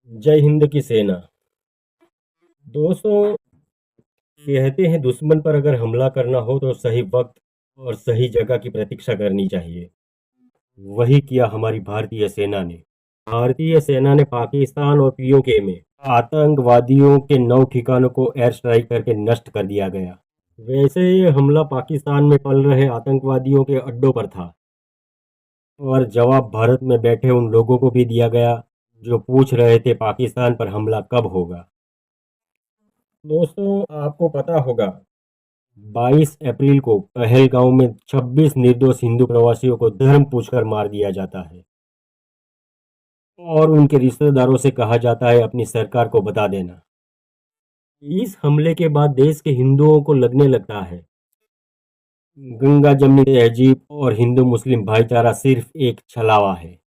जय हिंद की सेना। दोस्तों, कहते हैं दुश्मन पर अगर हमला करना हो तो सही वक्त और सही जगह की प्रतीक्षा करनी चाहिए। वही किया हमारी भारतीय सेना ने। भारतीय सेना ने पाकिस्तान और पीओके में आतंकवादियों के 9 ठिकानों को एयर स्ट्राइक करके नष्ट कर दिया गया। वैसे ये हमला पाकिस्तान में पल रहे आतंकवादियों के अड्डों पर था और जवाब भारत में बैठे उन लोगों को भी दिया गया जो पूछ रहे थे पाकिस्तान पर हमला कब होगा। दोस्तों, आपको पता होगा 22 अप्रैल को पहलगांव में 26 निर्दोष हिंदू प्रवासियों को धर्म पूछकर मार दिया जाता है और उनके रिश्तेदारों से कहा जाता है अपनी सरकार को बता देना। इस हमले के बाद देश के हिंदुओं को लगने लगता है गंगा जमनी तहजीब और हिंदू मुस्लिम भाईचारा सिर्फ एक छलावा है।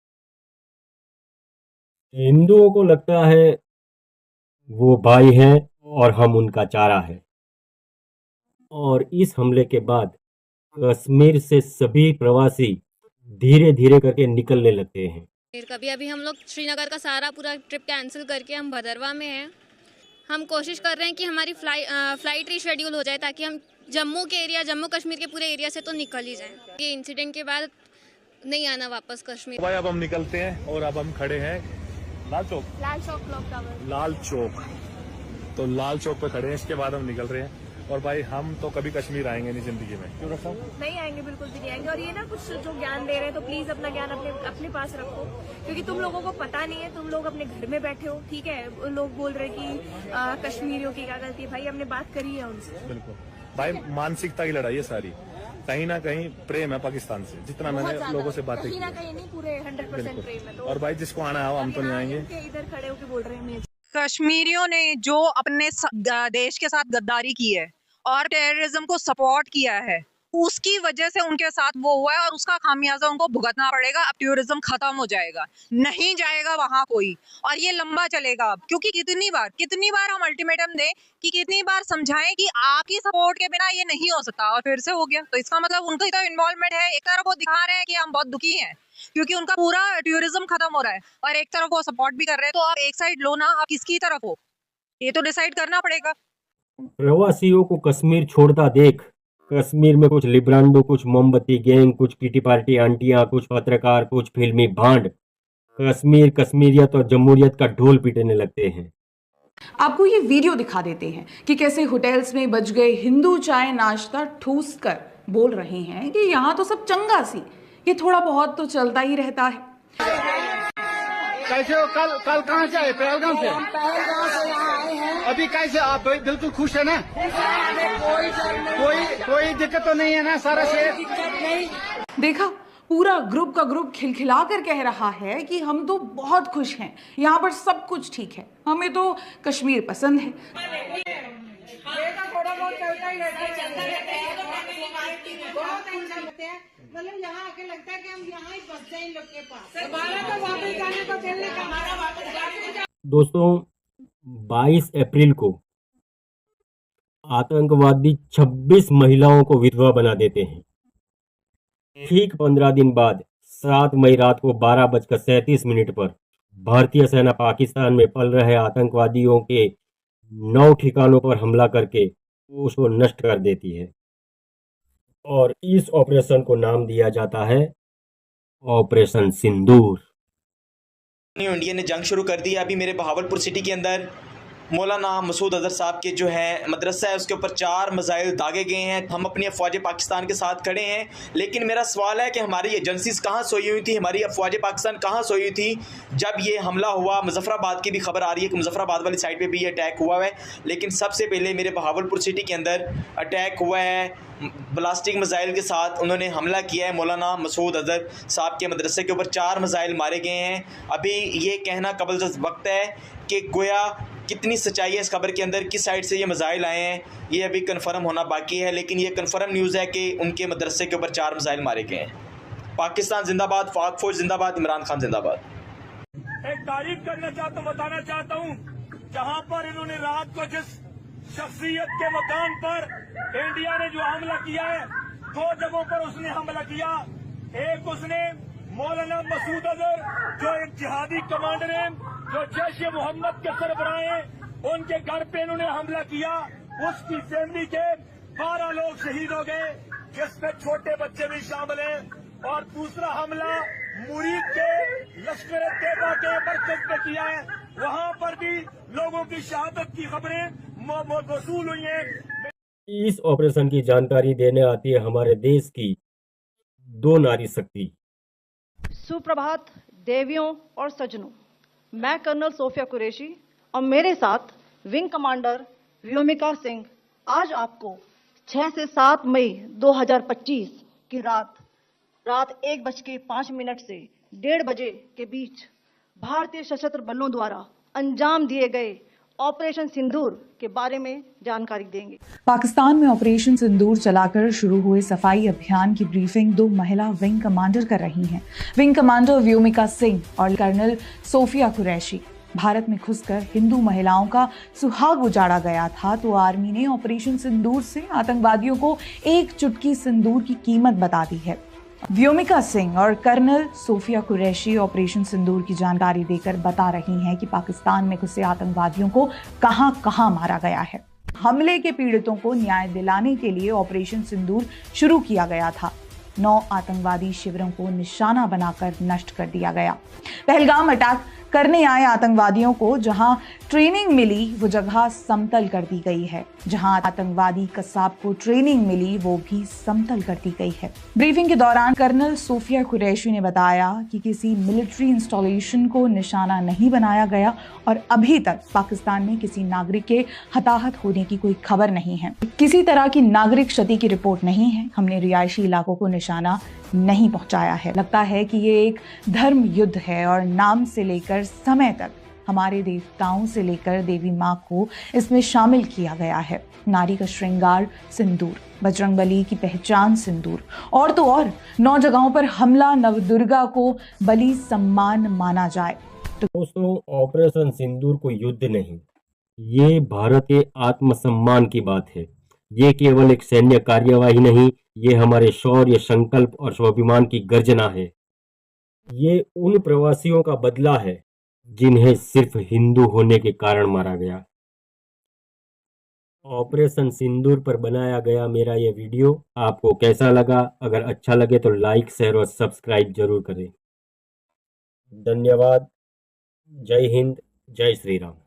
हिंदुओं को लगता है वो भाई हैं और हम उनका चारा है। और इस हमले के बाद कश्मीर से सभी प्रवासी धीरे धीरे करके निकलने लगते हैं। फिर कभी अभी हम लोग श्रीनगर का सारा पूरा ट्रिप कैंसिल करके हम भदरवा में हैं। हम कोशिश कर रहे हैं कि हमारी फ्लाइट रीशेड्यूल हो जाए ताकि हम जम्मू कश्मीर के पूरे एरिया से तो निकल ही जाएं। ये इंसिडेंट के बाद नहीं आना वापस कश्मीर। भाई अब हम निकलते हैं और अब हम खड़े हैं लाल चौक क्लॉक टावर। लाल चौक तो लाल चौक पे खड़े हैं। इसके बाद हम निकल रहे हैं और भाई हम तो कभी कश्मीर आएंगे नहीं जिंदगी में। क्यों रखा नहीं आएंगे, बिल्कुल भी नहीं आएंगे। और ये ना कुछ जो ज्ञान दे रहे हैं तो प्लीज अपना ज्ञान अपने पास रखो, क्योंकि तुम लोगों को पता नहीं है। तुम लोग अपने घर में बैठे हो, ठीक है। लोग बोल रहे कि कश्मीरियों की क्या गलती है। भाई हमने बात करी है उनसे। बिल्कुल भाई, मानसिकता की लड़ाई है सारी। कहीं ना कहीं प्रेम है पाकिस्तान से, जितना मैंने लोगों से बातें की। कहीं ना कहीं नहीं, पूरे 100% प्रेम है। तो और भाई जिसको आना है हम तो नहीं आएंगे। इधर खड़े होकर बोल रहे हैं कश्मीरियों ने जो अपने देश के साथ गद्दारी की है और टेररिज्म को सपोर्ट किया है, उसकी वजह से उनके साथ वो हुआ है और उसका खामियाजा उनको भुगतना पड़ेगा। अब टूरिज्म खत्म हो जाएगा, नहीं जाएगा वहां कोई, और ये लंबा चलेगा अब। क्योंकि कितनी बार हम अल्टीमेटम दें, कि कितनी बार समझाएं कि आपकी सपोर्ट के बिना ये नहीं हो सकता, और फिर से हो गया। तो इसका मतलब उनका तो इन्वॉल्वमेंट है। एक तरफ वो दिखा रहे हैं कि हम बहुत दुखी हैं क्योंकि उनका पूरा टूरिज्म खत्म हो रहा है, और एक तरफ वो सपोर्ट भी कर रहे हैं। तो आप एक साइड लो ना, आप किसकी तरफ हो, ये तो डिसाइड करना पड़ेगा। प्रवासियों को कश्मीर छोड़ता देख कश्मीर में कुछ लिब्रांडो, कुछ मोमबत्ती गैंग, कुछ किटी पार्टी आंटियां, कुछ पत्रकार, कुछ फिल्मी भांड कश्मीर, कश्मीरियत और जमहूरियत का ढोल पीटने लगते हैं। आपको ये वीडियो दिखा देते हैं कि कैसे होटल्स में बच गए हिंदू चाय नाश्ता ठूस कर बोल रहे हैं कि यहाँ तो सब चंगा सी, ये थोड़ा बहुत तो चलता ही रहता है। कैसे हो? कल कहाँ से आए? पहलगाम से। पहलगाम से यहाँ आए हैं। अभी कैसे आप बिल्कुल खुश है ना? कोई दिक्कत तो नहीं है ना? सारा सेफ। देखा, पूरा ग्रुप का ग्रुप खिलखिला कर कह रहा है कि हम तो बहुत खुश हैं, यहाँ पर सब कुछ ठीक है, हमें तो कश्मीर पसंद है। थोड़ा बहुत चलता ही रहता है। मतलब यहाँ आके लगता है कि हम यहाँ ही फंस जाए इन लोग के पास। हमारा तो वापस जाने को दिल नहीं करता। दोस्तों, 22 अप्रैल को आतंकवादी 26 महिलाओं को विधवा बना देते हैं। ठीक 15 दिन बाद 7 मई रात को 12:37 पर भारतीय सेना पाकिस्तान में पल रहे आतंकवादियों के 9 ठिकानों पर हमला करके उसको नष्ट कर देती है और इस ऑपरेशन को नाम दिया जाता है ऑपरेशन सिंदूर। इंडिया ने जंग शुरू कर दी है। अभी मेरे बहावलपुर सिटी के अंदर मौलाना मसूद अजहर साहब के जो है मदरसा है, उसके ऊपर 4 मिसाइल दागे गए हैं। हम अपनी अफवाज पाकिस्तान के साथ खड़े हैं, लेकिन मेरा सवाल है कि हमारी एजेंसीज कहाँ सोई हुई थी, हमारी अफवाज पाकिस्तान कहाँ सोई हुई थी जब ये हमला हुआ। मुजफ्फराबाद की भी खबर आ रही है कि मुजफ्फराबाद वाली साइड पे भी ये अटैक हुआ है, लेकिन सबसे पहले मेरे बहावलपुर सिटी के अंदर अटैक हुआ है ब्लास्टिक मिसाइल के साथ। उन्होंने हमला किया है मौलाना मसूद अजहर साहब के मदरसे के ऊपर, 4 मिसाइल मारे गए हैं। अभी ये कहना कबल वक्त है कि गोया कितनी सच्चाई है इस खबर के अंदर, किस साइड से ये मिसाइल आए हैं, ये अभी कंफर्म होना बाकी है। लेकिन ये कंफर्म न्यूज़ है कि उनके मदरसे के ऊपर 4 मिसाइल मारे गए हैं। पाकिस्तान जिंदाबाद, पाक फौज जिंदाबाद, इमरान खान जिंदाबाद। एक तारीफ करना चाहता हूँ, बताना चाहता हूँ, जहाँ पर इन्होंने रात को जिस शख्सियत के मकान पर इंडिया ने जो हमला किया है, 2 जगहों पर उसने हमला किया। एक उसने मौलाना मसूद अजहर जो एक जिहादी कमांडर है, जो जैश ए मोहम्मद के सरबराह हैं उनके घर पे इन्होंने हमला किया, उसकी फैमिली के 12 लोग शहीद हो गए, जिसमें छोटे बच्चे भी शामिल हैं। और दूसरा हमला मुरीद के लश्कर तैयबा के मरकज पे किया है, वहां पर भी लोगों की शहादत की खबरें मौसूल हुई हैं। इस ऑपरेशन की जानकारी देने आती है हमारे देश की 2 नारी शक्ति। सुप्रभात देवियों और सज्जनों, मैं कर्नल सोफिया कुरैशी और मेरे साथ विंग कमांडर व्योमिका सिंह आज आपको 6 से 7 मई 2025 की रात 1:05 से 1:30 बजे के बीच भारतीय सशस्त्र बलों द्वारा अंजाम दिए गए ऑपरेशन सिंदूर के बारे में जानकारी देंगे। पाकिस्तान में ऑपरेशन सिंदूर चलाकर शुरू हुए सफाई अभियान की ब्रीफिंग 2 महिला विंग कमांडर कर रही हैं। विंग कमांडर व्योमिका सिंह और कर्नल सोफिया कुरैशी। भारत में घुसकर हिंदू महिलाओं का सुहाग उजाड़ा गया था तो आर्मी ने ऑपरेशन सिंदूर से आतंकवादियों को 1 चुटकी सिंदूर की कीमत बता दी है। व्योमिका सिंह और कर्नल सोफिया कुरैशी ऑपरेशन सिंदूर की जानकारी देकर बता रही हैं कि पाकिस्तान में घुसे आतंकवादियों को कहां मारा गया है। हमले के पीड़ितों को न्याय दिलाने के लिए ऑपरेशन सिंदूर शुरू किया गया था। 9 आतंकवादी शिविरों को निशाना बनाकर नष्ट कर दिया गया। पहलगाम अटैक करने आए आतंकवादियों को जहां ट्रेनिंग मिली वो जगह समतल कर दी गई है। जहां आतंकवादी कसाब को ट्रेनिंग मिली वो भी समतल कर दी गई है। ब्रीफिंग के दौरान कर्नल सोफिया कुरैशी ने बताया कि किसी मिलिट्री इंस्टॉलेशन को निशाना नहीं बनाया गया और अभी तक पाकिस्तान में किसी नागरिक के हताहत होने की कोई खबर नहीं है। किसी तरह की नागरिक क्षति की रिपोर्ट नहीं है। हमने रिहायशी इलाकों को निशाना नहीं पहुंचाया है। लगता है कि ये एक धर्म युद्ध है और नाम से लेकर समय तक हमारे देवताओं से लेकर देवी माँ को इसमें शामिल किया गया है। नारी का श्रृंगार सिंदूर, बजरंगबली की पहचान सिंदूर, और तो और 9 जगहों पर हमला नवदुर्गा को बलि सम्मान माना जाए। दोस्तों, ऑपरेशन सिंदूर कोई युद्ध नहीं, ये भारत के आत्मसम्मान की बात है। ये केवल एक सैन्य कार्यवाही नहीं, ये हमारे शौर्य, संकल्प और स्वाभिमान की गर्जना है। ये उन प्रवासियों का बदला है जिन्हें सिर्फ हिंदू होने के कारण मारा गया। ऑपरेशन सिंदूर पर बनाया गया मेरा ये वीडियो आपको कैसा लगा? अगर अच्छा लगे तो लाइक, शेयर और सब्सक्राइब जरूर करें। धन्यवाद। जय हिंद, जय श्री राम।